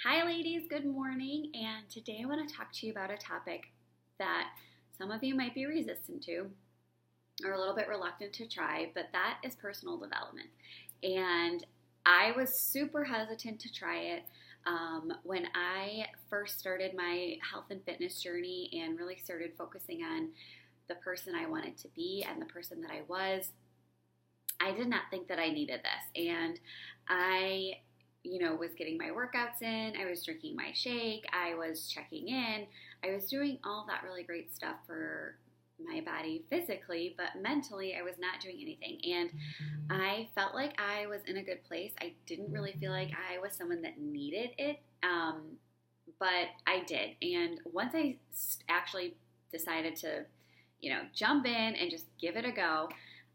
Hi, ladies. Good morning. And today I want to talk to you about a topic that some of you might be resistant to or a little bit reluctant to try, but that is personal development. And I was super hesitant to try it when I first started my health and fitness journey and really started focusing on the person I wanted to be and the person that I was. I did not think that I needed this. And I was getting my workouts in, I was drinking my shake, I was checking in, I was doing all that really great stuff for my body physically, but mentally I was not doing anything. And I felt like I was in a good place. I didn't really feel like I was someone that needed it, but I did. And once I actually decided to, jump in and just give it a go,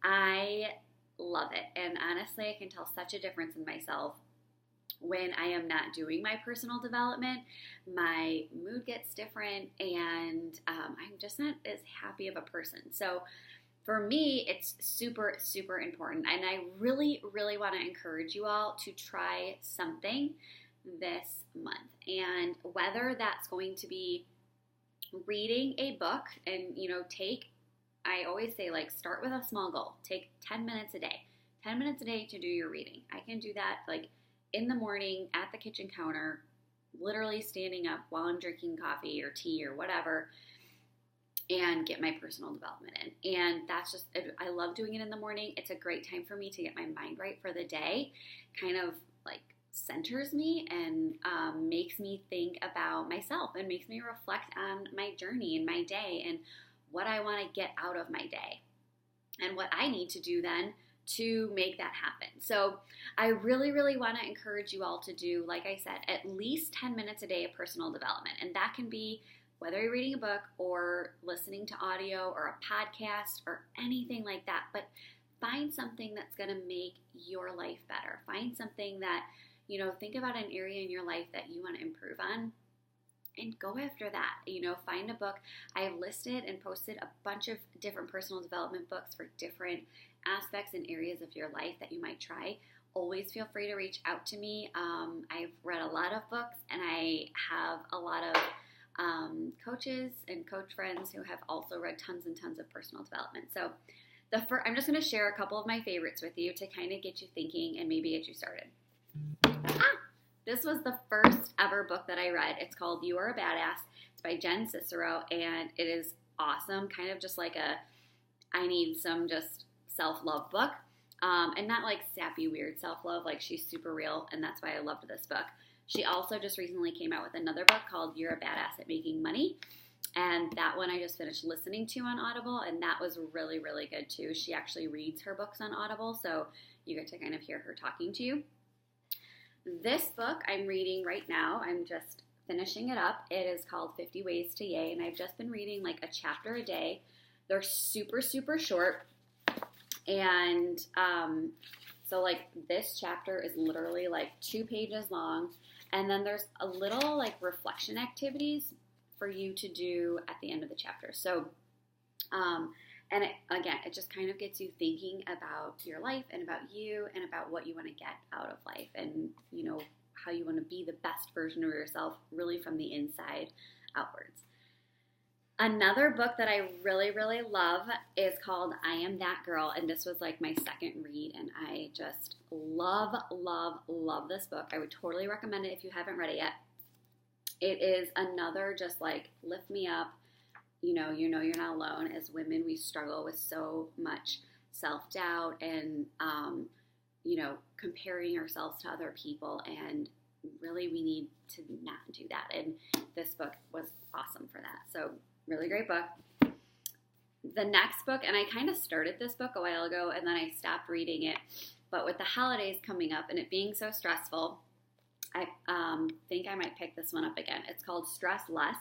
I love it. And honestly, I can tell such a difference in myself when I am not doing my personal development. My mood gets different and I'm just not as happy of a person. So for me, it's super, super important. And I really, really want to encourage you all to try something this month. And whether that's going to be reading a book and, I always say, start with a small goal. Take 10 minutes a day. 10 minutes a day to do your reading. I can do that, in the morning at the kitchen counter, literally standing up while I'm drinking coffee or tea or whatever, and get my personal development in. And that's just, I love doing it in the morning. It's a great time for me to get my mind right for the day, kind of centers me and makes me think about myself and makes me reflect on my journey and my day and what I want to get out of my day and what I need to do then to make that happen. So I really, really want to encourage you all to do, like I said, at least 10 minutes a day of personal development. And that can be whether you're reading a book or listening to audio or a podcast or anything like that. But find something that's going to make your life better. Find something that, think about an area in your life that you want to improve on and go after that. Find a book. I have listed and posted a bunch of different personal development books for different aspects and areas of your life that you might try. Always feel free to reach out to me. I've read a lot of books and I have a lot of coaches and coach friends who have also read tons and tons of personal development. So I'm just going to share a couple of my favorites with you to kind of get you thinking and maybe get you started. This was the first ever book that I read. It's called You Are a Badass. It's by Jen Sincero, and it is awesome. Kind of just like I need some just self-love book. And not sappy, weird self-love. She's super real, and that's why I loved this book. She also just recently came out with another book called You're a Badass at Making Money. And that one I just finished listening to on Audible, and that was really, really good too. She actually reads her books on Audible, so you get to kind of hear her talking to you. This book I'm reading right now, I'm just finishing it up. It is called 50 Ways to Yay, and I've just been reading a chapter a day. They're super, super short. And so this chapter is literally 2 pages long. And then there's a little reflection activities for you to do at the end of the chapter. So, and it just kind of gets you thinking about your life and about you and about what you want to get out of life and, how you want to be the best version of yourself really from the inside outwards. Another book that I really, really love is called I Am That Girl, and this was my second read, and I just love, love, love this book. I would totally recommend it if you haven't read it yet. It is another just lift me up. You're not alone. As women, we struggle with so much self-doubt and, comparing ourselves to other people, and really we need to not do that. And this book was awesome for that. So really great book. The next book, and I kind of started this book a while ago and then I stopped reading it, but with the holidays coming up and it being so stressful, I think I might pick this one up again. It's called Stress Less,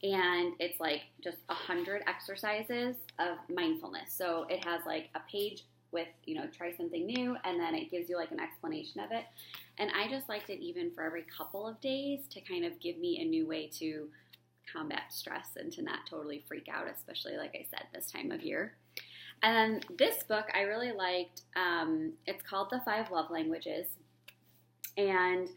and it's just 100 exercises of mindfulness. So it has a page with, try something new, and then it gives you an explanation of it. And I just liked it even for every couple of days to kind of give me a new way to combat stress and to not totally freak out, especially, like I said, this time of year. And then this book I really liked. It's called The 5 Love Languages. And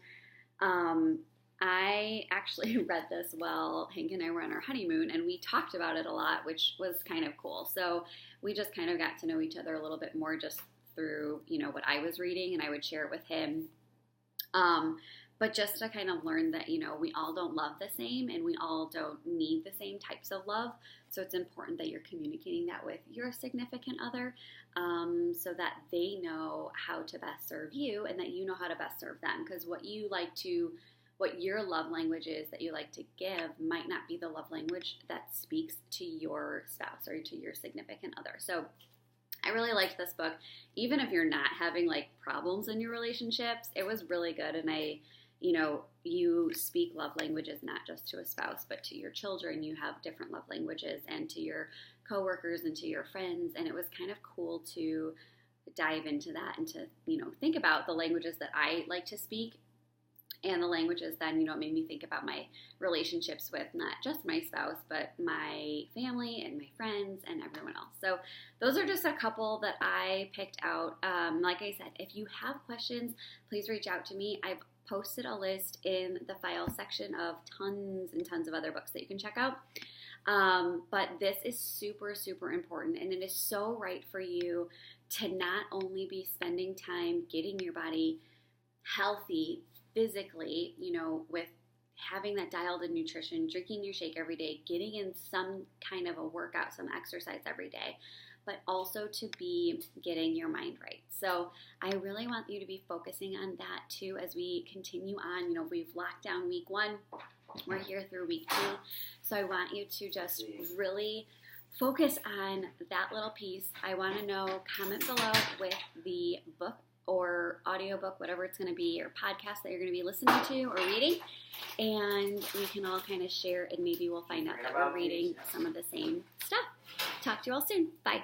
I actually read this while Hank and I were on our honeymoon, and we talked about it a lot, which was kind of cool. So we just kind of got to know each other a little bit more just through, what I was reading, and I would share it with him. But just to kind of learn that, we all don't love the same, and we all don't need the same types of love. So it's important that you're communicating that with your significant other, so that they know how to best serve you, and that you know how to best serve them. Because what your love language is that you like to give might not be the love language that speaks to your spouse or to your significant other. So I really liked this book. Even if you're not having problems in your relationships, it was really good. And you speak love languages not just to a spouse, but to your children. You have different love languages, and to your coworkers and to your friends. And it was kind of cool to dive into that and to, think about the languages that I like to speak. And the languages then, made me think about my relationships with not just my spouse, but my family and my friends and everyone else. So those are just a couple that I picked out. Like I said, if you have questions, please reach out to me. I've posted a list in the file section of tons and tons of other books that you can check out. But this is super, super important, and it is so right for you to not only be spending time getting your body healthy physically, with having that dialed in nutrition, drinking your shake every day, getting in some kind of a workout, some exercise every day, but also to be getting your mind right. So I really want you to be focusing on that too as we continue on. We've locked down week 1. We're here through week 2. So I want you to just really focus on that little piece. I want to know, comment below with the book or audiobook, whatever it's going to be, or podcast that you're going to be listening to or reading, and we can all kind of share, and maybe we'll find out that we're reading some of the same stuff. Talk to you all soon. Bye.